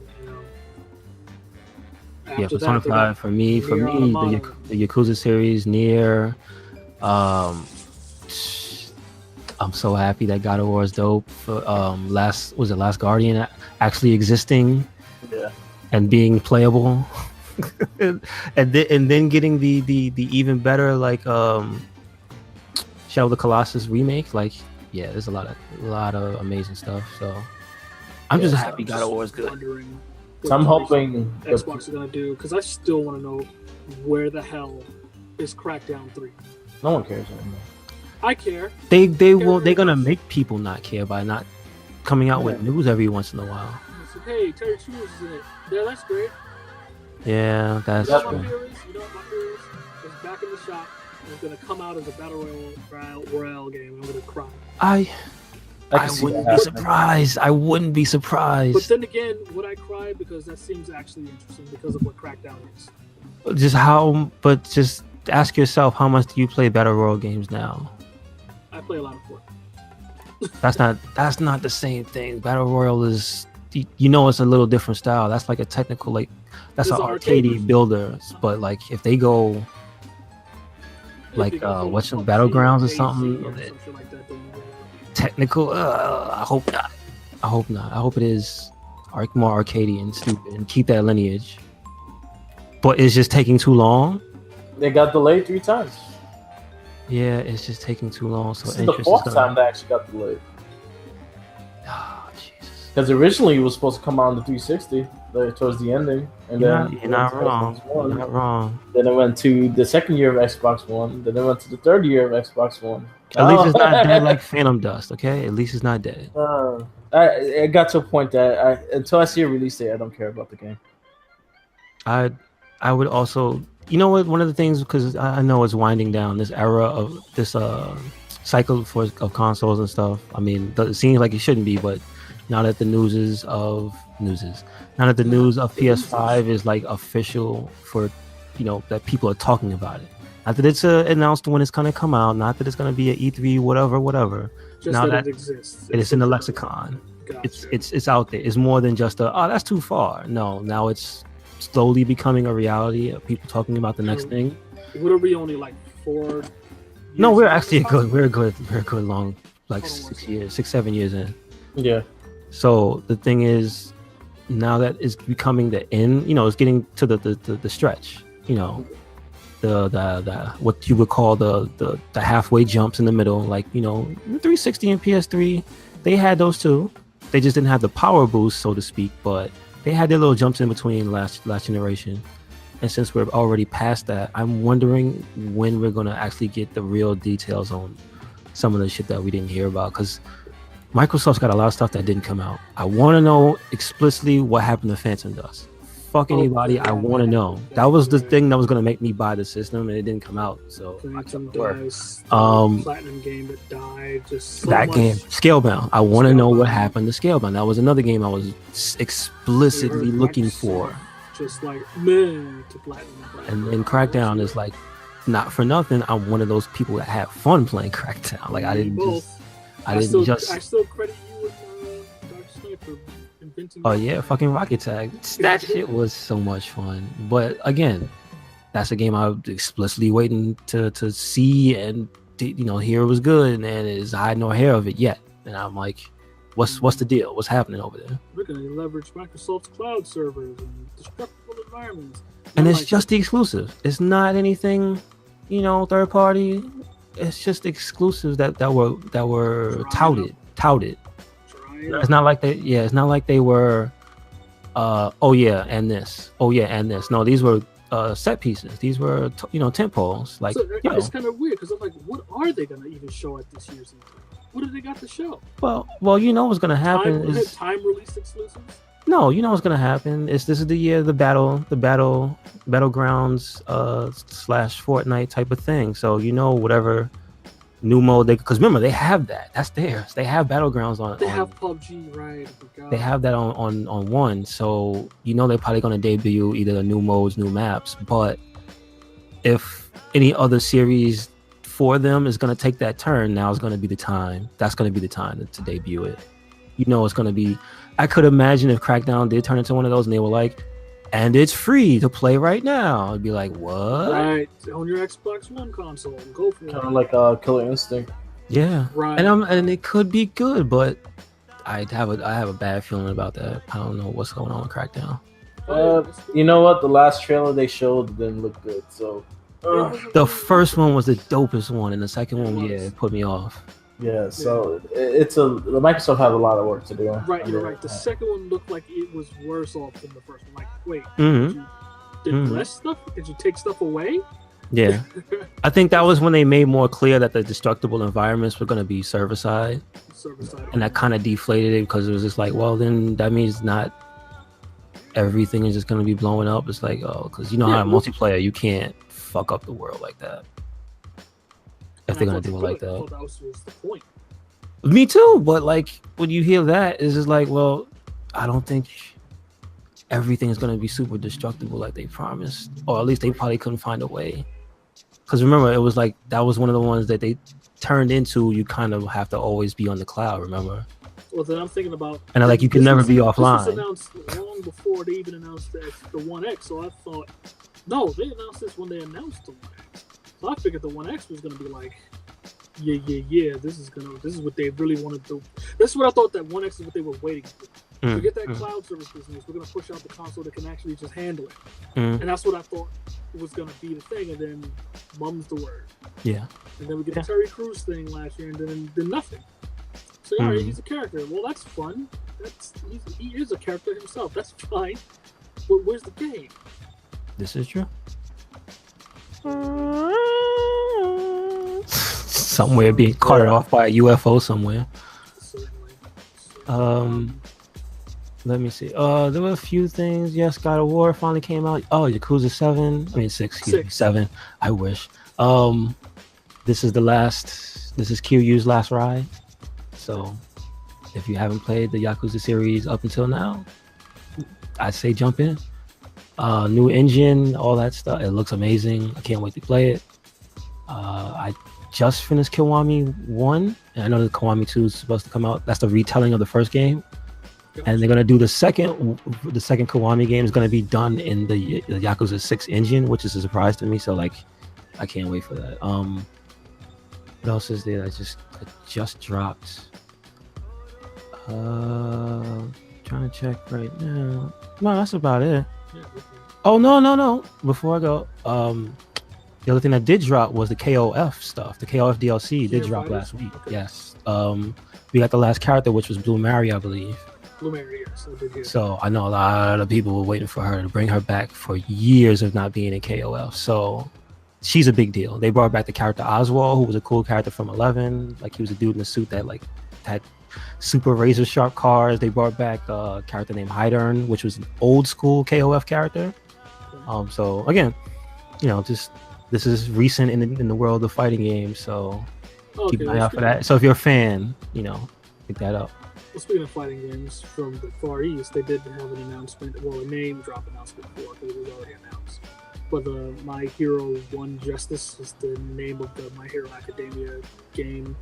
yeah, Persona 5 for me, the Yakuza series, Nier. I'm so happy that God of War is dope. Last Guardian actually existing, and being playable, and then getting the even better like Shadow of the Colossus remake. Like, yeah, there's a lot of amazing stuff. So I'm just happy God of War is good. So I'm hoping Xbox is gonna do, because I still want to know where the hell is Crackdown 3. No one cares anymore. I care. They're gonna make people not care by not coming out with news every once in a while. It's like, hey, Terry Crews is in it. Yeah, that's great. Yeah, that's true. true. You know what my fear is? It's back in the shop. It's gonna come out as a battle royale game. I'm gonna cry. I wouldn't be surprised. I wouldn't be surprised. But then again, would I cry? Because that seems actually interesting because of what Crackdown is. Just ask yourself, how much do you play battle royale games now? I play a lot of Fortnite. That's not the same thing. Battle royale is, it's a little different style. That's like a technical, like that's an arcadey builder. But like if they go like what's some battlegrounds or something like that, technical, I hope not. I hope it is more arcadey and stupid and keep that lineage. But it's just taking too long. They got delayed 3 times. Yeah, it's just taking too long. So this is the 4th time they actually got delayed. Oh, Jesus. Because originally it was supposed to come out on the 360 towards the ending, and you're not wrong. You're not wrong. Then it went to the 2nd year of Xbox One. Then it went to the 3rd year of Xbox One. At least it's not dead like Phantom Dust, okay? At least it's not dead. I got to a point that until I see a release date, I don't care about the game. I would also, what? One of the things, because I know it's winding down this era of this cycle of consoles and stuff. I mean, it seems like it shouldn't be, but now that the news of PS5 is like official for, that people are talking about it. Not that it's announced when it's gonna come out. Not that it's gonna be at E3, whatever. Just now that it exists. It is in the lexicon. Gotcha. It's out there. It's more than just that's too far. No, now it's slowly becoming a reality of people talking about the next thing. Would it be only like 4 years? No, we're actually we're good long, like 6-7 years in. Yeah. So the thing is, now that it's becoming the end, it's getting to the stretch, the what you would call the halfway jumps in the middle, like 360 and PS3, they had those too. They just didn't have the power boost, so to speak, but they had their little jumps in between last generation. And since we're already past that, I'm wondering when we're gonna actually get the real details on some of the shit that we didn't hear about, because Microsoft's got a lot of stuff that didn't come out. I want to know explicitly what happened to Phantom Dust. Fuck anybody, I want to know. That was the thing that was gonna make me buy the system, and it didn't come out. So Platinum game that died. Just game, Scalebound. I want to know what happened to Scalebound. That was another game I was explicitly looking for. Just like man to Platinum. And then Crackdown is like, not for nothing, I'm one of those people that have fun playing Crackdown. Like I still credit you with Dark Sniper. Oh yeah, fucking Rocket Tag. That shit was so much fun. But again, that's a game I was explicitly waiting to see and hear it was good, and is I had no hair of it yet. And I'm like, what's the deal? What's happening over there? We're gonna leverage Microsoft's cloud servers and destructible environments. And it's just the exclusive. It's not anything, third party. It's just exclusives that were touted. Trying It's not like they. Yeah, it's not like they were. Oh yeah, and this. Oh yeah, and this. No, these were set pieces. These were tent poles. Like, so it's kind of weird because I'm like, what are they gonna even show at this year's E3? What do they got to show? Well, you know what's gonna happen is time release exclusives. No, you know what's gonna happen. This is the year of the battlegrounds / Fortnite type of thing. So whatever new mode because remember they have that. That's theirs. They have battlegrounds on. They have PUBG, right? They have that on one. So they're probably gonna debut either the new modes, new maps. But if any other series for them is gonna take that turn, now is gonna be the time. That's gonna be the time to debut it. It's gonna be. I could imagine if Crackdown did turn into one of those and they were like, and it's free to play right now. I'd be like, what? Right, on your Xbox One console, go for it. Kind of like Killer Instinct. Yeah, right. And it could be good, but I have a bad feeling about that. I don't know what's going on with Crackdown. You know what? The last trailer they showed didn't look good. So the first one was the dopest one, and the second one, it put me off. Yeah, so the Microsoft has a lot of work to do. Right, you're right. The second one looked like it was worse off than the first one. Like, wait, did you less stuff? Did you take stuff away? Yeah, I think that was when they made more clear that the destructible environments were going to be server side, and that kind of deflated it because it was just like, well, then that means not everything is just going to be blowing up. It's like, because how in multiplayer you can't fuck up the world like that. If they're gonna do it like that. I thought that was the point. Me too, but like when you hear that, it's just like, well, I don't think everything is gonna be super destructible like they promised, or at least they probably couldn't find a way. Because remember, it was like that was one of the ones that they turned into. You kind of have to always be on the cloud. Remember? Well, then I'm thinking about. And like you can never be offline. This was announced long before they even announced the One X. So I thought, no, they announced this when they announced the One X. So I figured the One X was gonna be like, yeah. This is what they really want to do. That's what I thought. That One X is what they were waiting for. Forget that cloud service business. We're gonna push out the console that can actually just handle it. And that's what I thought was gonna be the thing. And then mum's the word. Yeah. And then we get the Terry Crews thing last year, and then nothing. So all right, he's a character. Well, that's fun. He is a character himself. That's fine. But where's the game? This is true. Somewhere being carted off by a UFO somewhere. Let me see. There were a few things. Yes, God of War finally came out. Oh, Yakuza 7. I mean 6. Excuse me, 7. I wish. This is Kiryu's last ride. So, if you haven't played the Yakuza series up until now, I'd say jump in. New engine, all that stuff. It looks amazing. I can't wait to play it. I just finished Kiwami 1, and I know that Kiwami 2 is supposed to come out. That's the retelling of the first game, and they're gonna do the second Kiwami game is gonna be done in the Yakuza 6 engine, which is a surprise to me. So like, I can't wait for that. What else is there? I just dropped. Trying to check right now. No, that's about it. Oh no! Before I go, the other thing that did drop was the KOF stuff. The KOF DLC did drop last week. Okay. Yes. We got the last character, which was Blue Mary, I believe. Blue Mary, yes, I did hear. So I know a lot of people were waiting for her to bring her back for years of not being in KOF. So she's a big deal. They brought back the character Oswald, who was a cool character from 11. Like he was a dude in a suit that like had super razor sharp cars. They brought back a character named Hydern, which was an old school KOF character. So again, just this is recent in the world of fighting games. So keep an eye out for that. So if you're a fan, pick that up. Well, speaking of fighting games from the Far East, they did have an announcement. Well, a name drop announcement before because it was already announced. But the My Hero 1 Justice is the name of the My Hero Academia game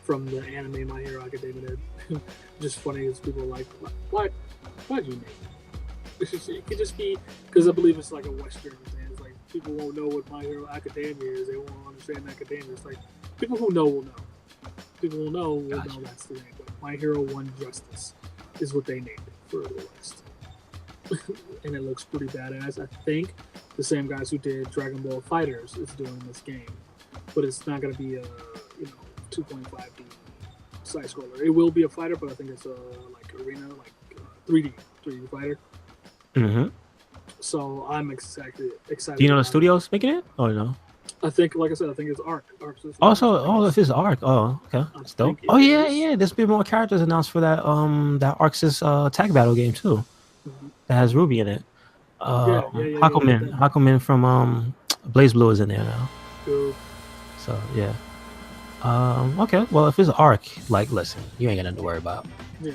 from the anime My Hero Academia. Just funny as people are like, why'd you name it? It could just be because I believe it's like a Western thing. It's like people won't know what My Hero Academia is. They won't understand Academia. It's like people who know will know. People who know will know that's the name. But My Hero 1 Justice is what they named it for the West. And it looks pretty badass. I think the same guys who did Dragon Ball FighterZ is doing this game, but it's not going to be a 2.5D side scroller. It will be a fighter, but I think it's like arena, like 3D fighter. Mm-hmm. So I'm excited. Do you know the studio's making it? Oh no. I think, like I said, I think it's Arc. Also, if it's Arc, oh okay, that's dope. Oh yeah. There's been more characters announced for that Arxis tag battle game too. Mm-hmm. That has Ruby in it. Hakumen from Blaze Blue is in there now. Cool. So yeah. Okay. Well, if it's Arc, like, listen, you ain't got nothing to worry about. Yeah.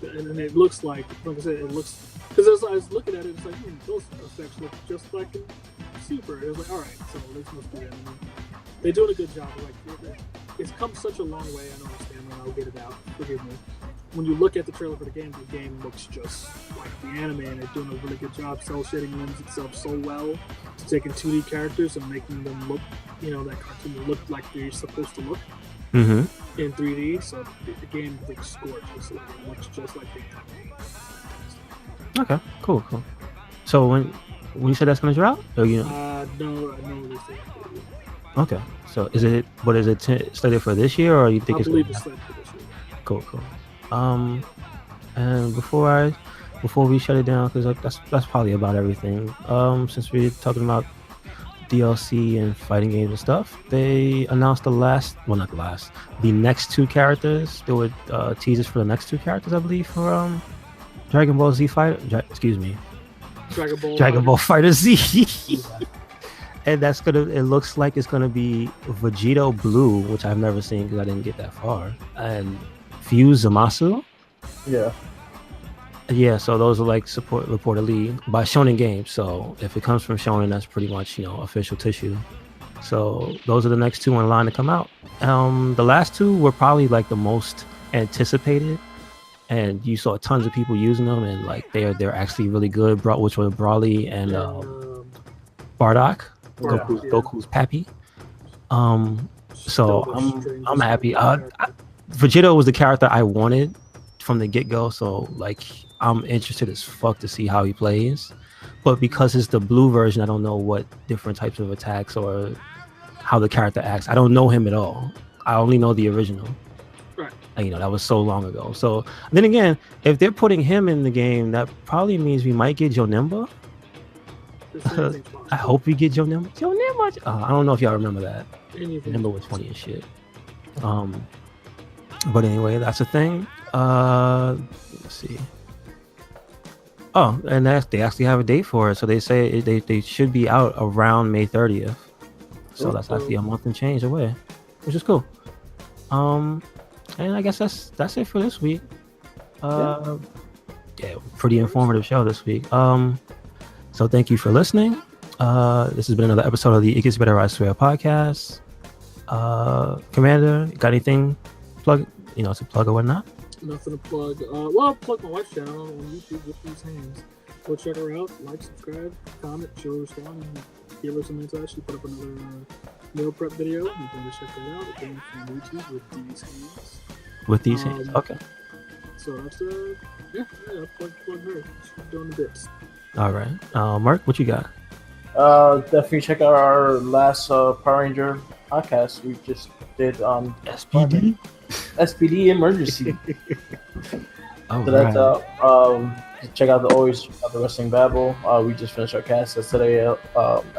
And it looks like I said, it looks, because I was looking at it, it's like, those effects look just like in Super. It was like, all right, so this must be it. And they're doing a good job. Like, it's come such a long way. I don't understand when I'll get it out. Forgive me. When you look at the trailer for the game looks just like the anime, and they're doing a really good job. Cell shading lends itself so well to taking 2D characters and making them look, that cartoon look like they're supposed to look in 3D. So the game looks gorgeous. It looks just like the anime. Okay, cool. So when you said that's gonna drop, or no, I know this thing. Okay, so is it slated for this year, or you think I believe it's slated for this year? Cool. And before we shut it down, because that's probably about everything. Since we're talking about DLC and fighting games and stuff, they announced the next 2 characters. There were teasers for the next 2 characters, I believe, for Dragon Ball Z Fighter. Dragon Ball Fighter Z. And it looks like it's gonna be Vegito Blue, which I've never seen because I didn't get that far, and Fuse Zamasu. Yeah, so those are like support reportedly by Shonen Games. So if it comes from Shonen, that's pretty much official tissue. So those are the next 2 in line to come out. The last 2 were probably like the most anticipated, and you saw tons of people using them, and like they're actually really good. Which were Brawly and Bardock, Goku's pappy. So I'm happy. Vegito was the character I wanted from the get-go, so like I'm interested as fuck to see how he plays. But because it's the blue version, I don't know what different types of attacks or how the character acts. I don't know him at all. I only know the original. Right. And, that was so long ago. So then again, if they're putting him in the game, that probably means we might get Jonemba. I hope we get Jonemba. I don't know if y'all remember that. Jonemba was funny as shit. But anyway, that's a thing. Let's see. Oh, and they actually have a date for it. So they say they should be out around May 30th. So that's actually a month and change away, which is cool. And I guess that's it for this week. Pretty informative show this week. So thank you for listening. This has been another episode of the It Gets Better, I Swear podcast. Commander, got anything to plug or whatnot? Nothing to plug. I'll plug my wife's channel on YouTube with these hands. Go check her out. Like, subscribe, comment, she'll respond, and give her some insight. She put up another meal prep video. You can check that out. Again, from YouTube with these hands. With these hands, okay. So that's plug her. She's doing the bits. All right, Mark, what you got? Definitely check out our last Power Ranger podcast we just did on SPD Emergency. So that's check out the Wrestling Babble. We just finished our cast today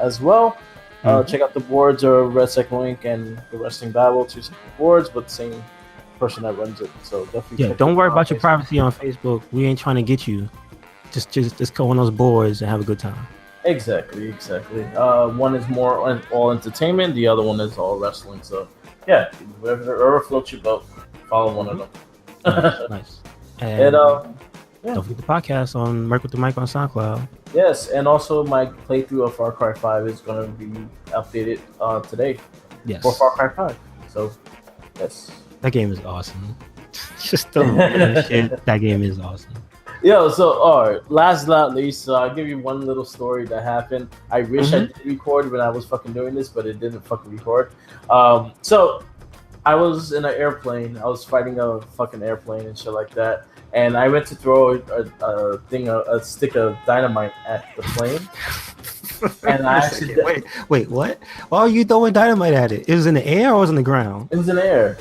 as well. Check out the boards of RedCycloneInc and the Wrestling Babble, 2 separate boards, but the same person that runs it. So definitely don't worry about your privacy on Facebook. We ain't trying to get you. Just go on those boards and have a good time. Exactly. One is more all entertainment. The other one is all wrestling. So yeah, whoever floats your boat, follow one of them. Nice. And don't forget the podcast on Merc with the Mic on SoundCloud. Yes, and also my playthrough of Far Cry 5 is going to be updated today. Yes. For Far Cry 5. So yes, that game is awesome. Just the shit. That game is awesome. Yo, so all right, last but not least, I'll give you one little story that happened. I wish I did record when I was fucking doing this, but it didn't fucking record. So I was in an airplane. I was fighting a fucking airplane and shit like that. And I went to throw a stick of dynamite at the plane. And I actually wait, what? Why are you throwing dynamite at it? It was in the air or was it in the ground? It was in the air.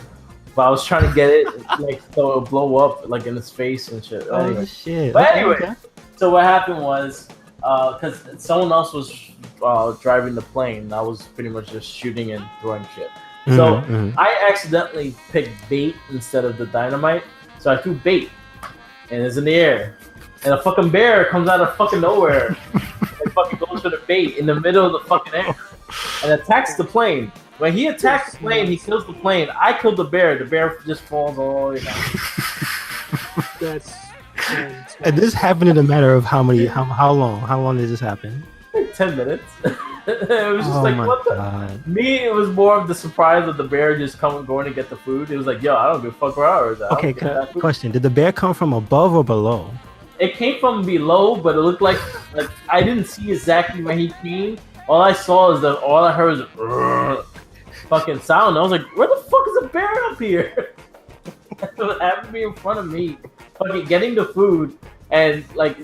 but I was trying to get it like so it'll blow up like in his face and shit. Oh Anyway. shit! But Okay, anyway, okay. so what happened was because someone else was driving the plane, and I was pretty much just shooting and throwing shit. So I accidentally picked bait instead of the dynamite. So I threw bait, and it's in the air, and a fucking bear comes out of fucking nowhere and fucking goes for the bait in the middle of the fucking air and attacks the plane. When he attacks the plane, he kills the plane. I killed the bear. The bear just falls all the way down. That's fantastic. And this happened in a matter of how long? How long did this happen? Like 10 minutes. It was just Oh like, my what the? god! Me, it was more of the surprise of the bear just going to get the food. It was like, yo, I don't give a fuck where I was at. Okay, question: did the bear come from above or below? It came from below, but it looked like I didn't see exactly where he came. All I saw is all I heard was fucking sound. I was like, where the fuck is a bear up here? It happened to be in front of me, fucking getting the food, and like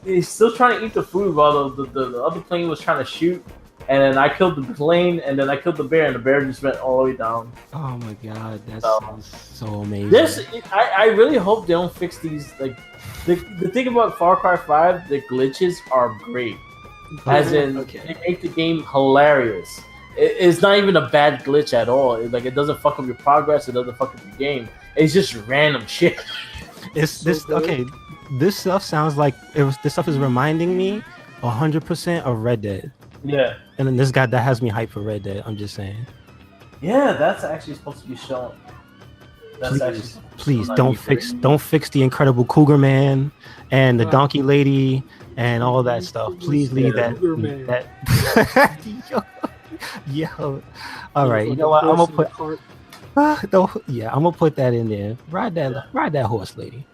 he's still trying to eat the food while the other plane was trying to shoot. And then I killed the plane, and then I killed the bear, and the bear just went all the way down. Oh my god, that sounds so amazing. I really hope they don't fix these. Like the thing about Far Cry 5, the glitches are great. As in, they make the game hilarious. It's not even a bad glitch at all. It doesn't fuck up your progress. It doesn't fuck up your game. It's just random shit. Okay. This stuff sounds like this stuff is reminding me 100% of Red Dead. Yeah. And then this guy that has me hyped for Red Dead. I'm just saying. Yeah, that's actually supposed to be shown. Please don't fix the Incredible Cougar Man and the Donkey Lady and all that stuff. Please leave that. Yo. All right. You know what? I'm gonna put. I'm gonna put that in there. Ride that horse, lady.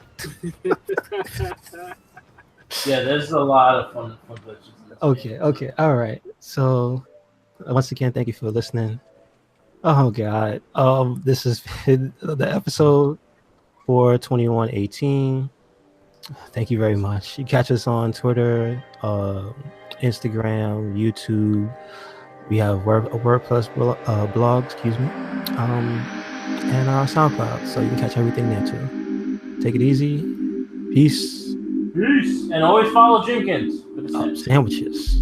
Yeah, there's a lot of fun glitches. Okay, all right. So, once again, thank you for listening. Oh God, this has been the episode for 2118. Thank you very much. You catch us on Twitter, Instagram, YouTube. We have WordPress blog, and our SoundCloud, so you can catch everything there too. Take it easy. Peace. Peace, and always follow Jenkins. Sandwiches.